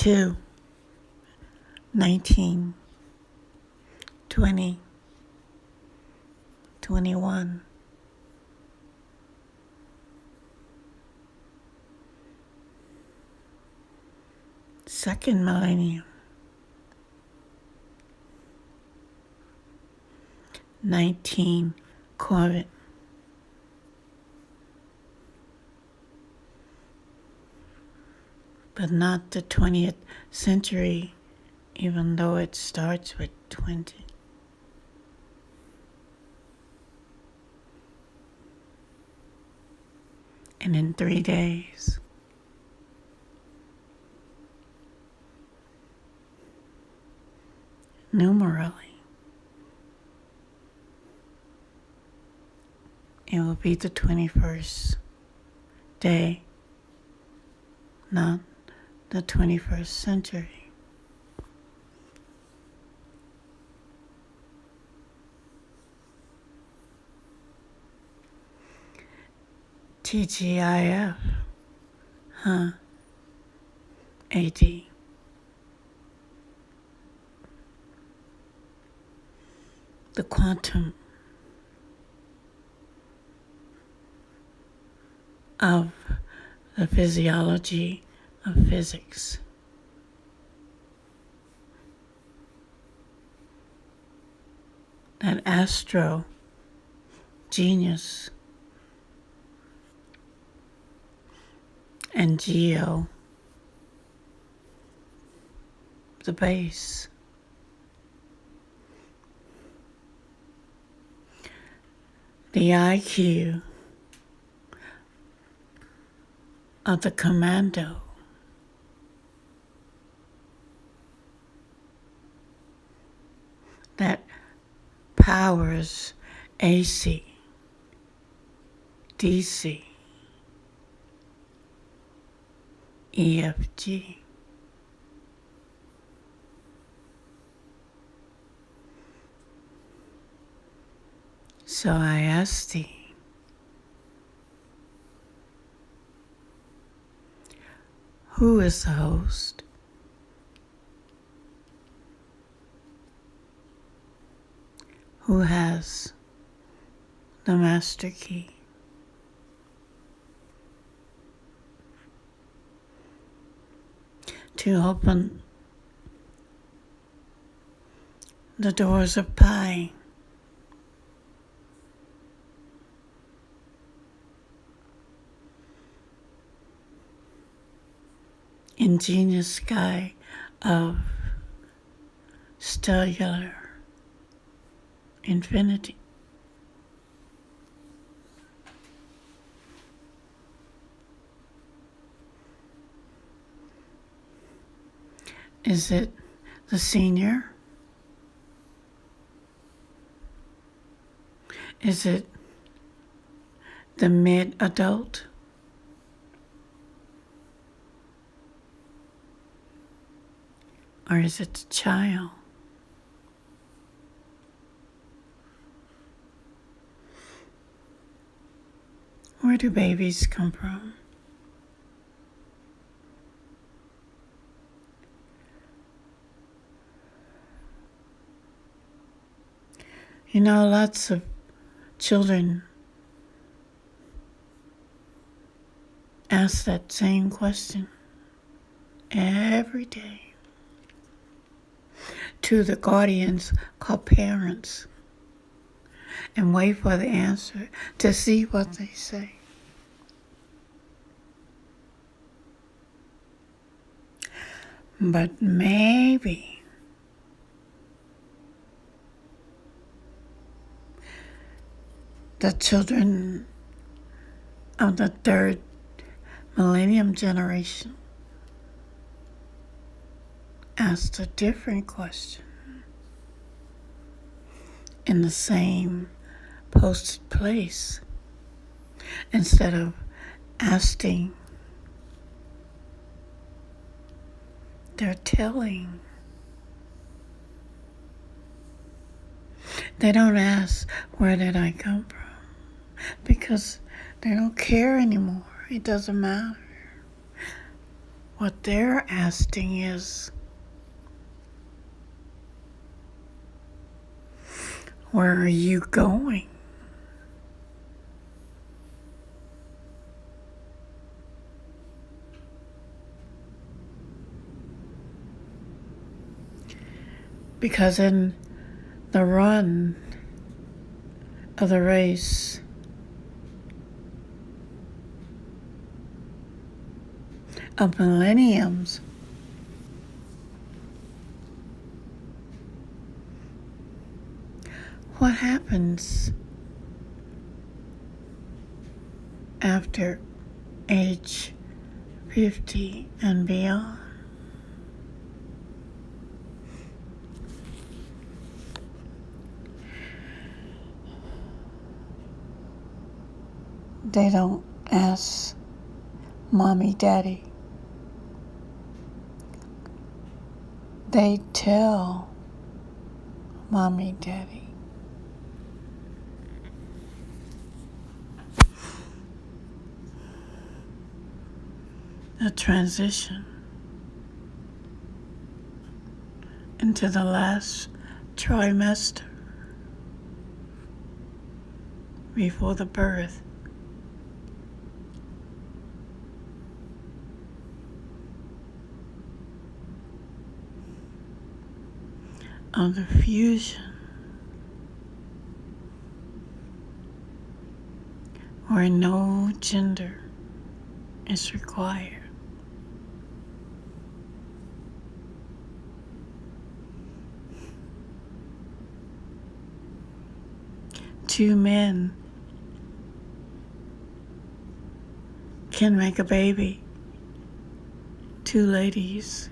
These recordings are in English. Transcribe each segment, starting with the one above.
2, 19, 20, 21. Second millennium, 19 Corvette, but not the 20th century, even though it starts with 20. And in 3 days, numerally, it will be the 21st day, not the 21st century. TGIF, AD. The quantum of the physiology of physics. That astro genius and geo, the base. The IQ of the commando. That powers AC, DC, EFG. So I asked thee, who is the host? Who has the master key? To open the doors of Pi. Ingenious sky of stellar infinity. Is it the senior? Is it the mid-adult? Or is it the child? Where do babies come from? You know, lots of children ask that same question every day to the guardians called parents and wait for the answer to see what they say. But maybe the children of the third Millennium generation asked a different question in the same posted place instead of asking, they're telling. They don't ask, where did I come from? Because they don't care anymore. It doesn't matter What they're asking is, where are you going? Because in the run of the race, of millenniums, what happens after age 50 and beyond? They don't ask mommy, daddy. They tell mommy, daddy. The transition into the last trimester before the birth of the fusion, where no gender is required. Two men can make a baby. Two ladies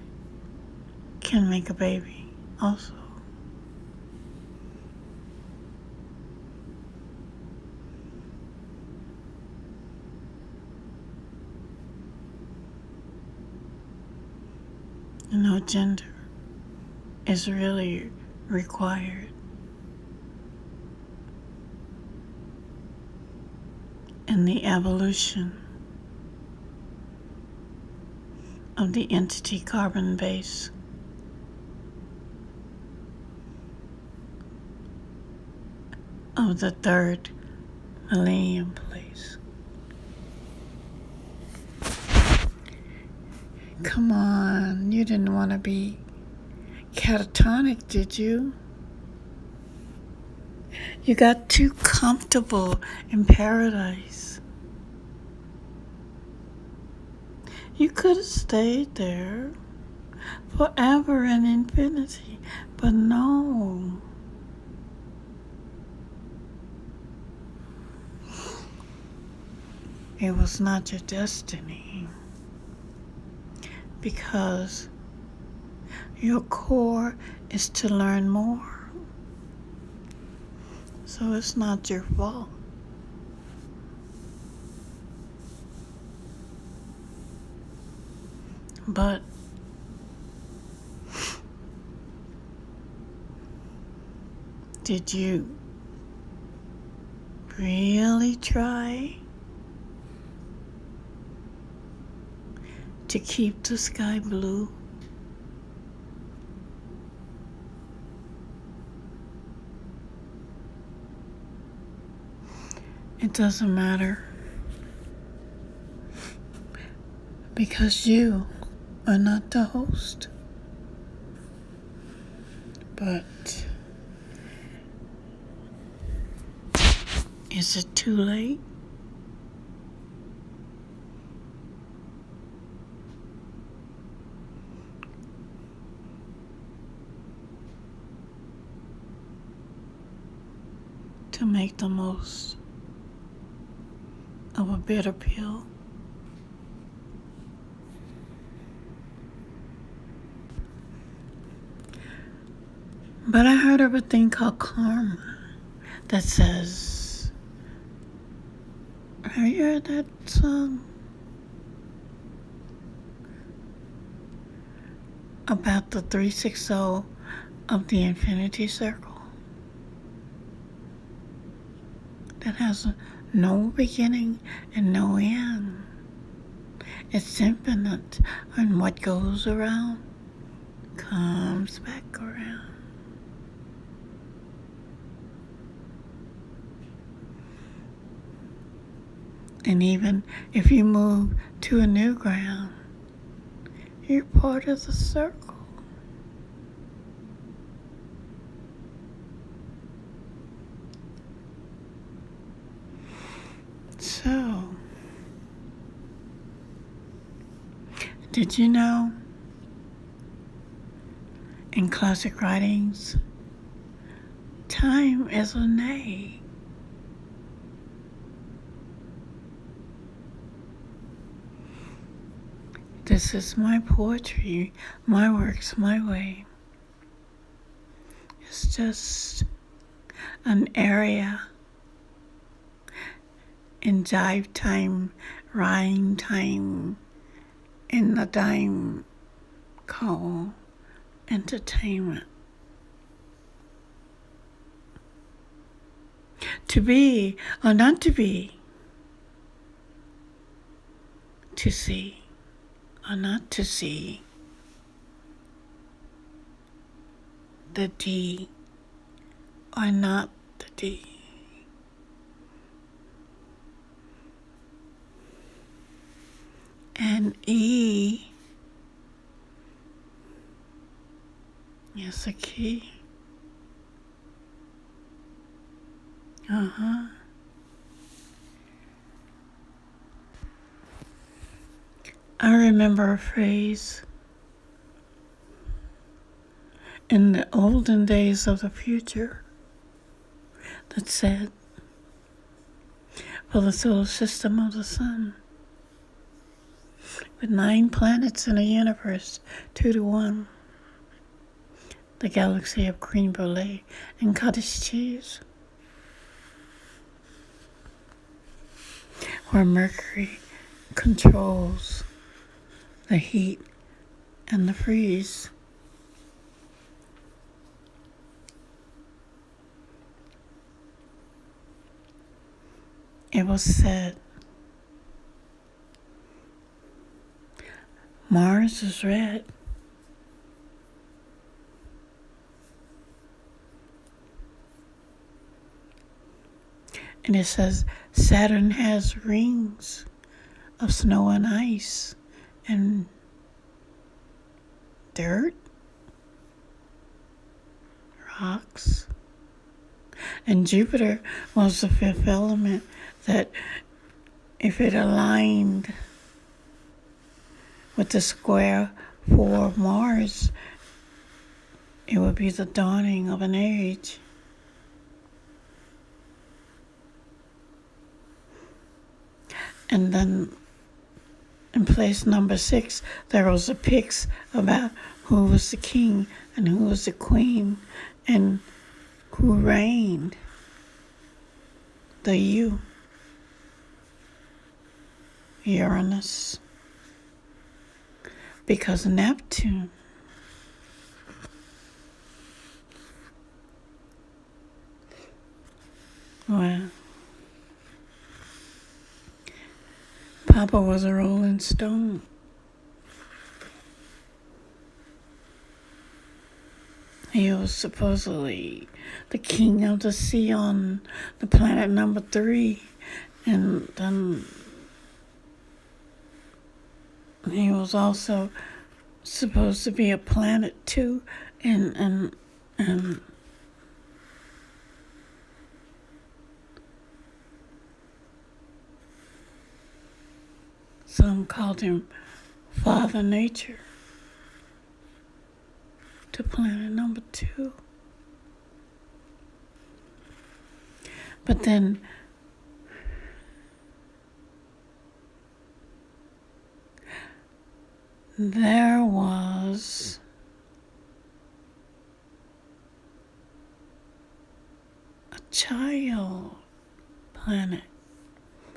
can make a baby also. No gender is really required in the evolution of the entity carbon base of the third millennium place. Come on, you didn't want to be catatonic, did you? You got too comfortable in paradise. You could have stayed there forever and infinity, but no. It was not your destiny, because your core is to learn more. So it's not your fault. But did you really try to keep the sky blue? It doesn't matter, because you are not the host. But is it too late? To make the most of a bitter pill? But I heard of a thing called karma that says, have you heard that song? About the 360 of the infinity circle that has no beginning and no end. It's infinite, and what goes around comes back around. And even if you move to a new ground, you're part of the circle. So, did you know in classic writings, time is a nay? This is my poetry, my works, my way. It's just an area in jive time, rhyme time, in the dime called entertainment. To be or not to be, to see or not to see, the D or not the D. And E is a key. I remember a phrase in the olden days of the future that said, for the solar system of the sun, with 9 planets in the universe, 2 to 1, the galaxy of cream brulee and cottage cheese, where Mercury controls the heat and the freeze. It was said, Mars is red. And it says Saturn has rings of snow and ice and dirt, rocks. And Jupiter was the 5th element that if it aligned with the square for Mars, it would be the dawning of an age. And then in place number 6, there was a pics about who was the king and who was the queen and who reigned. The Uranus. Because Neptune Papa was a rolling stone. He was supposedly the king of the sea on the planet number 3. And then he was also supposed to be a planet too. And some called him Father Nature to planet number 2. But then there was a child planet,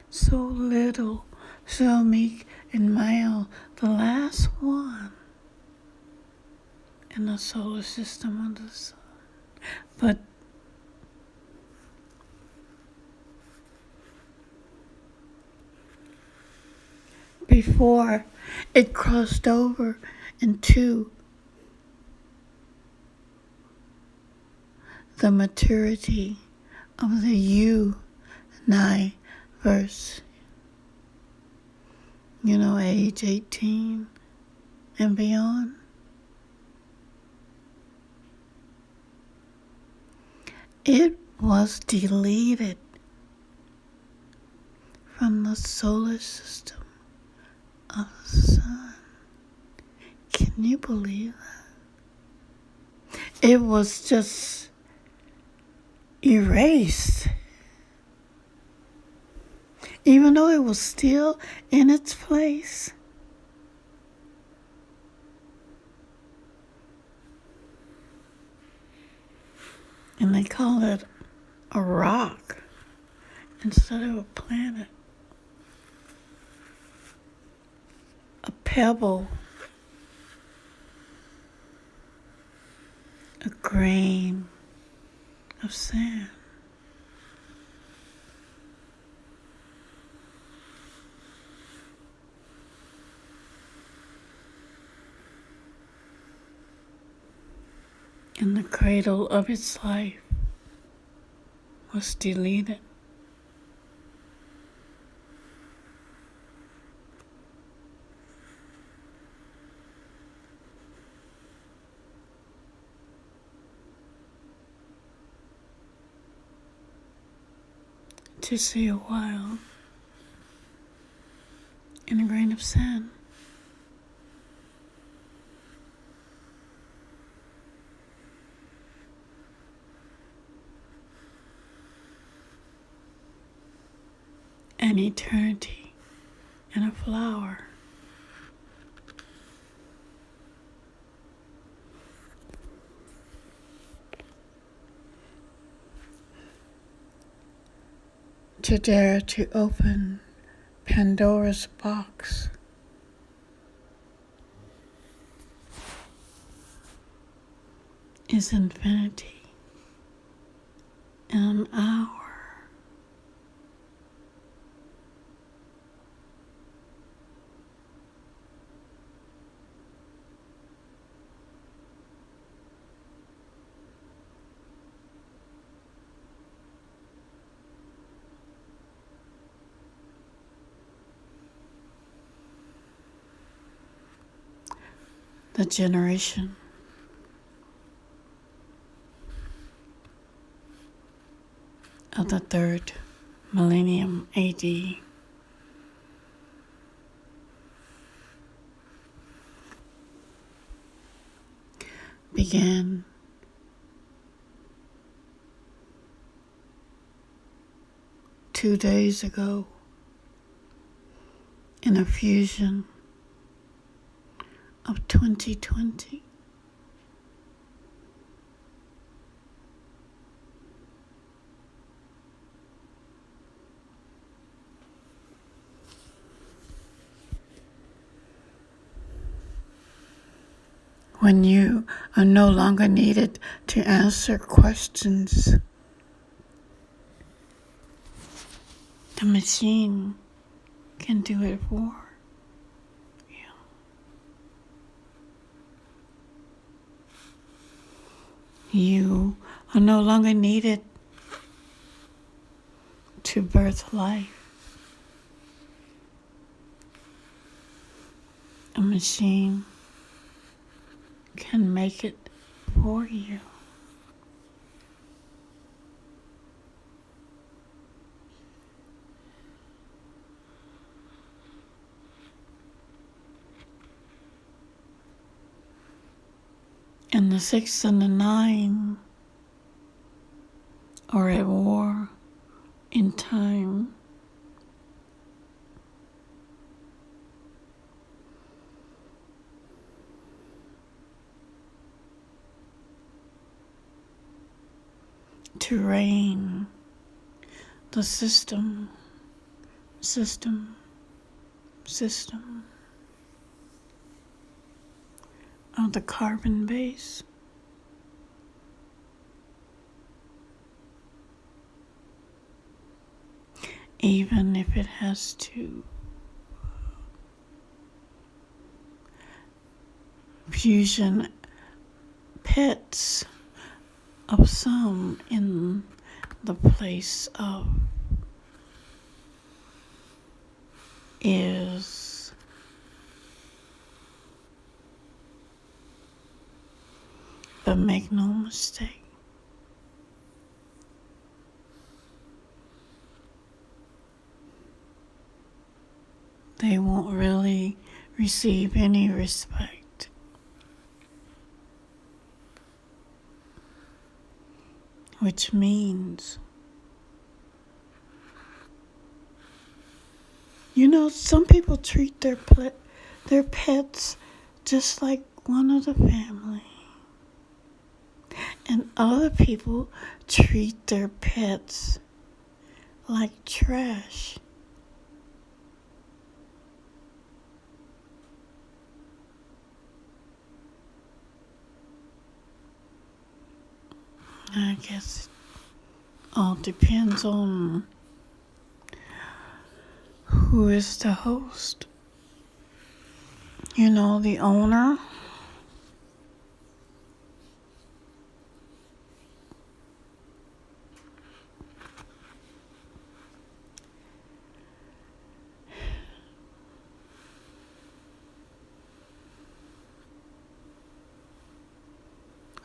so little, so meek and mild, the last one in the solar system of the sun. But before it crossed over into the maturity of the universe. Age 18 and beyond. It was deleted from the solar system of the sun. Can you believe that? It was just erased. Even though it was still in its place. And they call it a rock instead of a planet. A pebble. A grain of sand. And the cradle of its life was deleted. To see a while in a grain of sand. An eternity in a flower. To dare to open Pandora's box is infinity in an hour. The generation of the third millennium AD began two days ago in a fusion of 2020. When you are no longer needed to answer questions, the machine can do it for you. You are no longer needed to birth life. A machine can make it for you. And the 6 and the 9 are at war in time. To reign the system of the carbon base. Even if it has to infusion pets of some in the place of is but make no mistake, they won't really receive any respect. Which means, some people treat their pets just like one of the family. And other people treat their pets like trash. I guess it all depends on who is the host. The owner.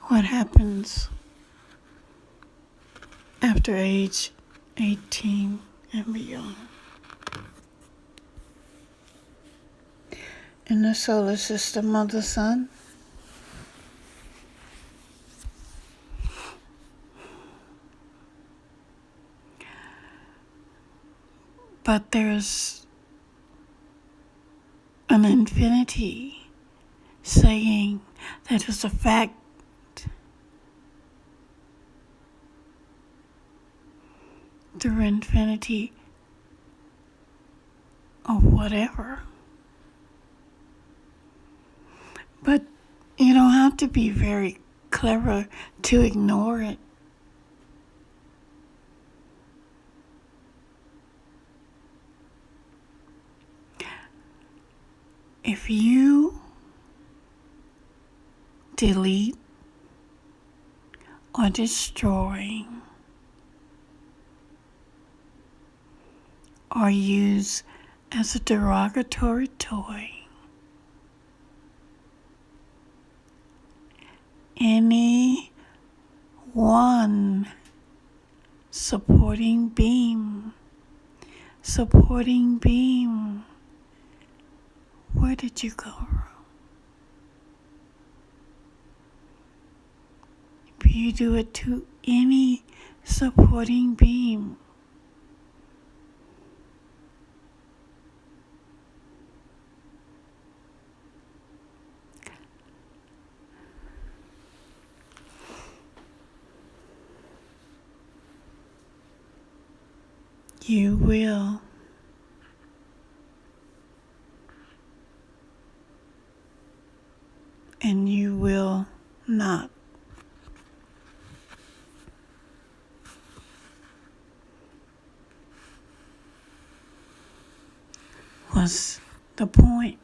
What happens after age 18 and beyond? In the solar system of the sun, but there's an infinity saying that is a fact. Through infinity or whatever. But you don't have to be very clever to ignore it. If you delete or destroy or use as a derogatory toy any one supporting beam, where did you go wrong? If you do it to any supporting beam, you will and you will not. Was the point.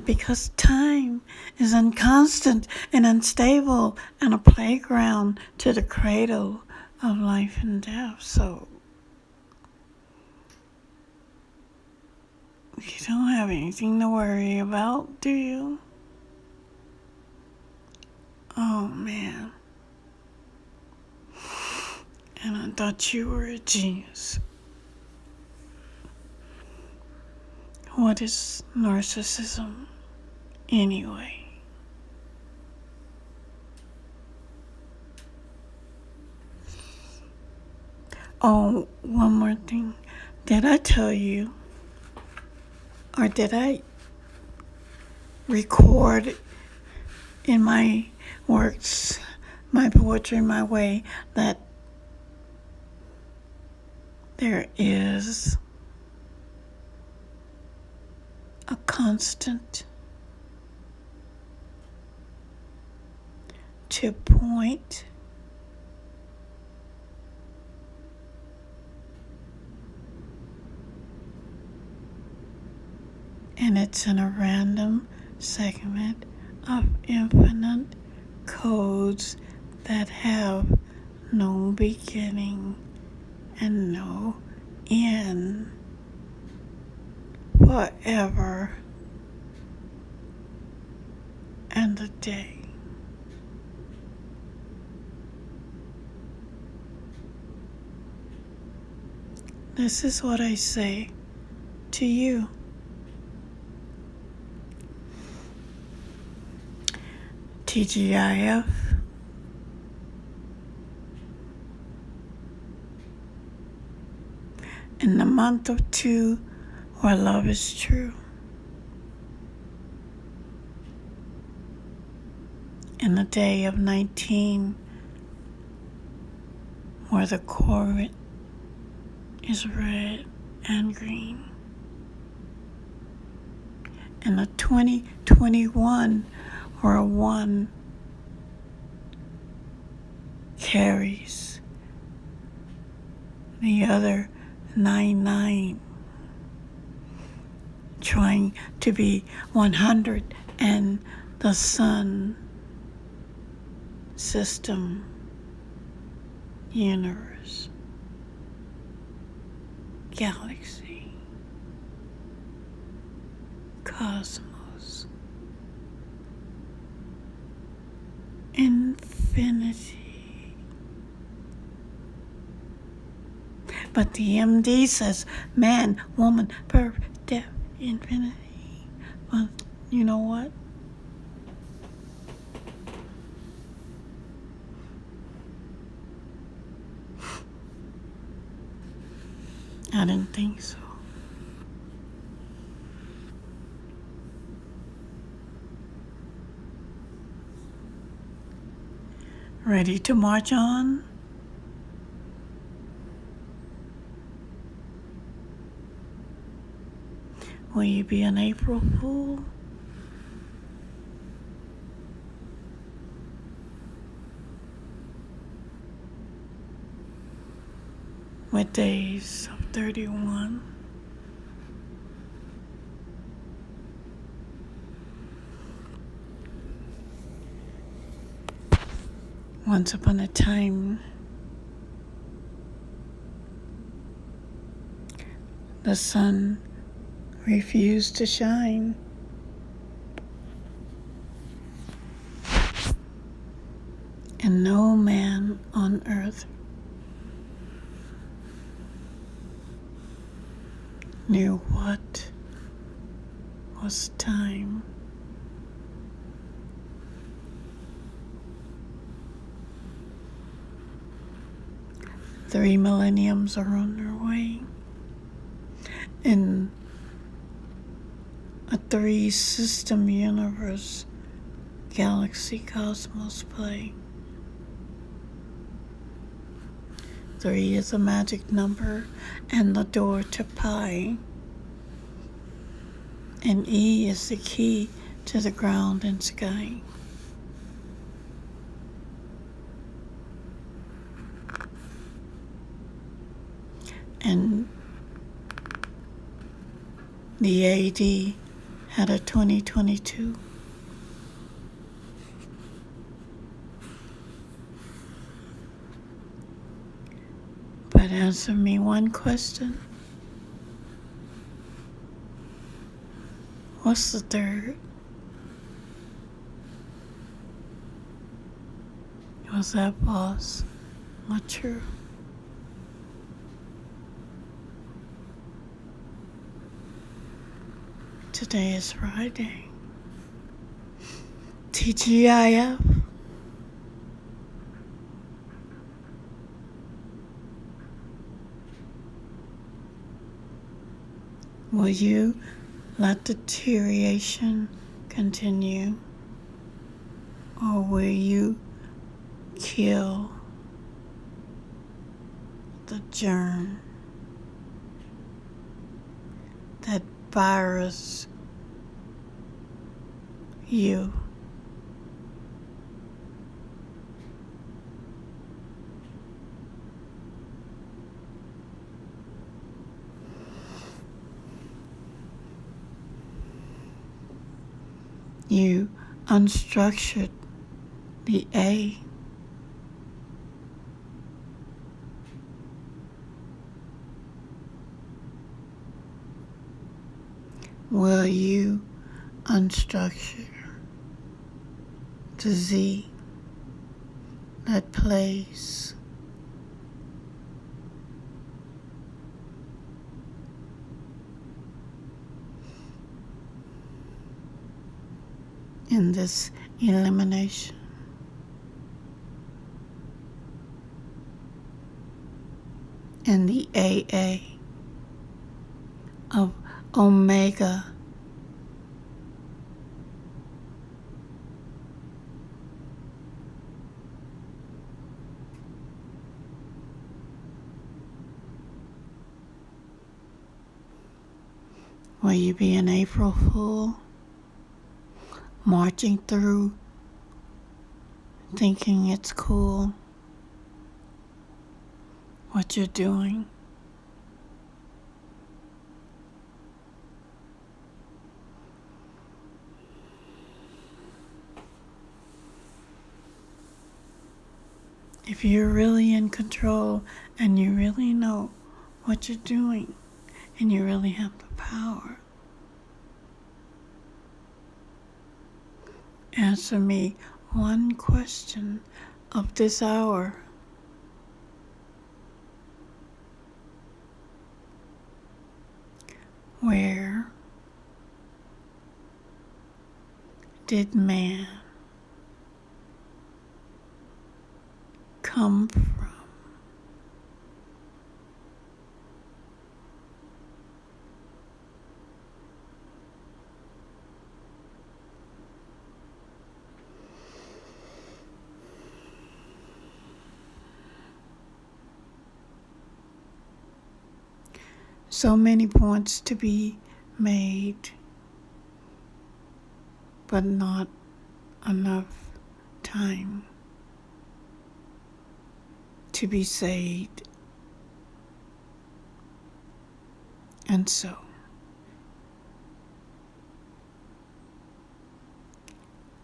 Because time is inconstant and unstable and a playground to the cradle of life and death. So you don't have anything to worry about, do you? Oh, man. And I thought you were a genius. What is narcissism anyway? Oh, one more thing. Did I tell you, or did I record in my works, my poetry, my way, that there is a constant to point and it's in a random segment of infinite codes that have no beginning and no end, forever and a day. This is what I say to you. TGIF, in the month of 2 where love is true, in the day of 19 where the chord is red and green, in the 2021 where 1 carries the other 99, trying to be 100, and the sun system, universe, galaxy, cosmos, infinity. But the MD says man, woman, birth, death, infinity. Well, you know what? I didn't think so. Ready to march on? Will you be an April Fool? With days of 31. Once upon a time, the sun refused to shine. And no man on earth knew what was time. Three millenniums are on their way in a 3-system universe, galaxy, cosmos play. 3 is a magic number and the door to pi. And E is the key to the ground and sky. And the AD had a 2022. But answer me one question. What's the third? Was that false or true? Today is Friday. TGIF. Will you let deterioration continue? Or will you kill the germ, that virus, you? you unstructured the A. Will you unstructure the Z that plays in this elimination? And the AA of Omega will you be an April Fool marching through thinking it's cool what you're doing? If you're really in control and you really know what you're doing and you really have the power, answer me one question of this hour. Where did man come from? So many points to be made, but not enough time to be said. And so,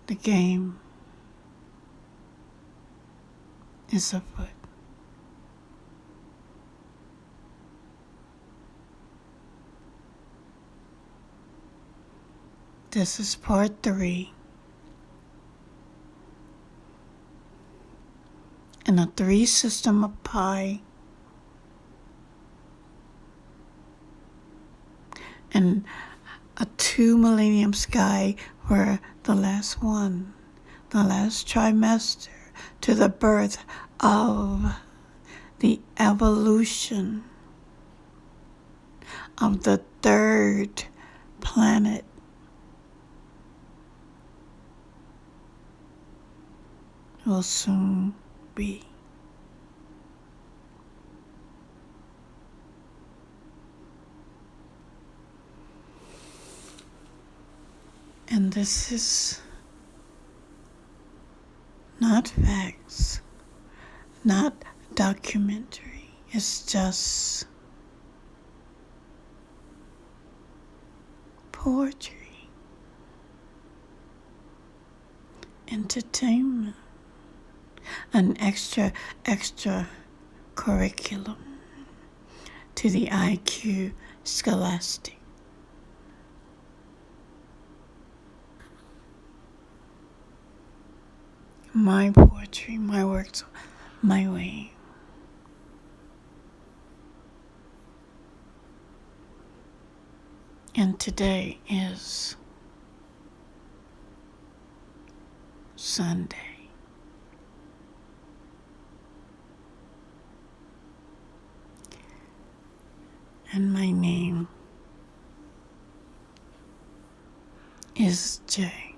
the game is afoot. This is part 3 in a 3 system of pi, and a 2 millennium sky where the last one, the last trimester to the birth of the evolution of the 3rd planet. Will soon be. And this is not facts, not documentary. It's just poetry, entertainment, an extra curriculum to the IQ scholastic. My poetry, my works, my way. And today is Sunday. And my name is Jay.